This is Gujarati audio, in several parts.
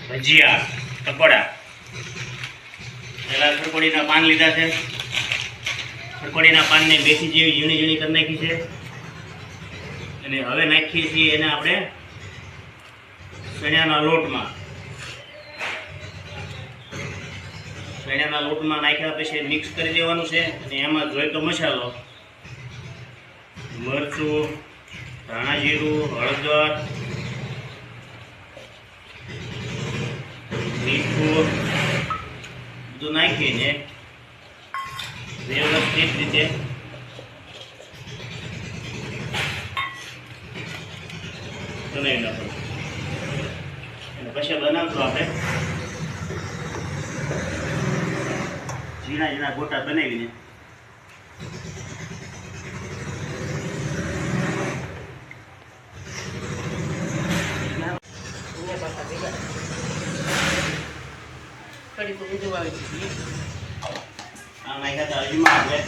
ભજીયા પકોડા પહેલાં ખરકોડીના પાન લીધા છે. ખરકોડીના પાનને બેસી જેવી ઝીણી ઝીણી કરી નાખી છે અને હવે નાખીએ છીએ એને આપણે ચણાના લોટમાં. ચણાના લોટમાં નાખ્યા પછી મિક્સ કરી દેવાનું છે અને એમાં જોઈતો મસાલો મરચું, ધાણા જીરું, હળદર, મીઠું બધું નાખીને વ્યવસ્થિત રીતે બનાવી નાખો. અને પછી બનાવશું આપણે ઝીણા ઝીણા ગોટા બનાવીને આ નાખ્યા હતા હજુમાં આપણે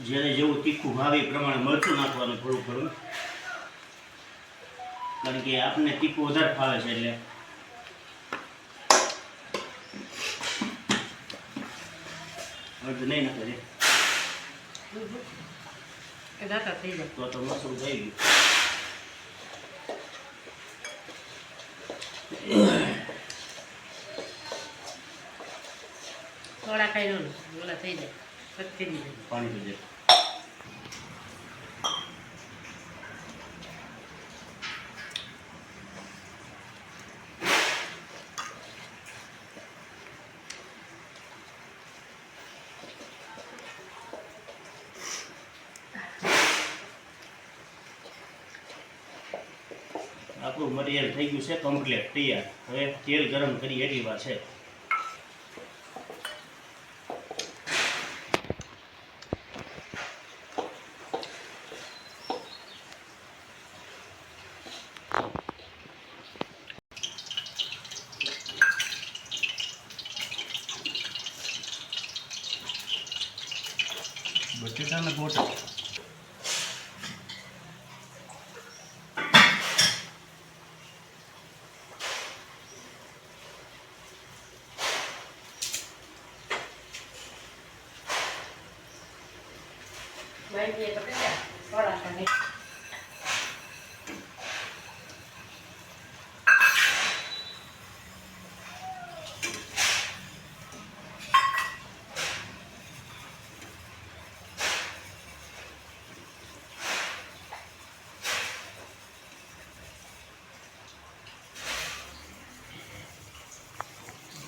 જેને જેવું તીખું ભાવે એ પ્રમાણે મરચું નાખવાનું થોડું થોડું, કારણ કે આપણને તીખું વધારે ફાવે છે એટલે અડધ નહીં નાખે તો મરચું થઈ ગયું. થોડા ખાઈ લો ઓલા થઈ જાય પાણી પી જાય. આપણું મટીરિયલ થઈ ગયું છે કમ્પ્લીટ તૈયાર. હવે તેલ ગરમ કરી એટલી વાર છે. બટેટાના ગોટા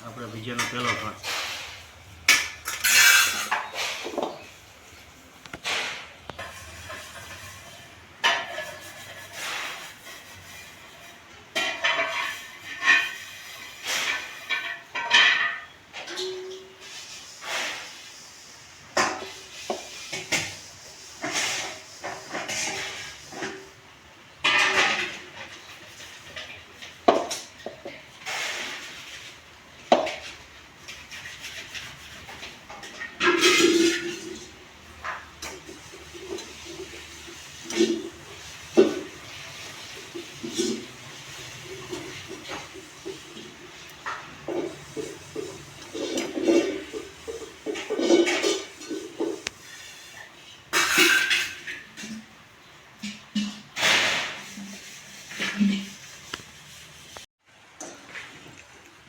આપણે ભજીયાનો પહેલો ભાગ.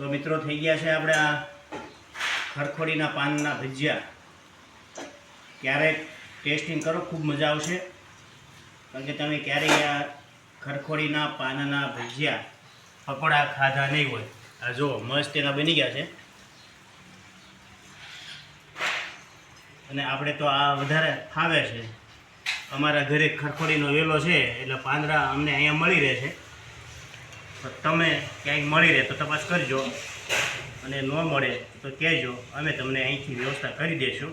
તો મિત્રો થઈ ગયા છે આપણે આ ખરખોડીના પાનના ભજીયા. ક્યારેક ટેસ્ટિંગ કરો, ખૂબ મજા આવશે. કારણ કે તમે ક્યારેય આ ખરખોડીના પાનના ભજીયા પકોડા ખાધા નહીં હોય. આ જુઓ મસ્ત એના બની ગયા છે. અને આપણે તો આ વધારે ફાવે છે. અમારા ઘરે ખરખોડીનો વેલો છે એટલે પાંદડા અમને અહીંયા મળી રહે છે. તો તમે ક્યાંય મળી રહે તો તપાસ કરજો અને ન મળે તો કહેજો, અમે તમને અહીંથી વ્યવસ્થા કરી દઈશું.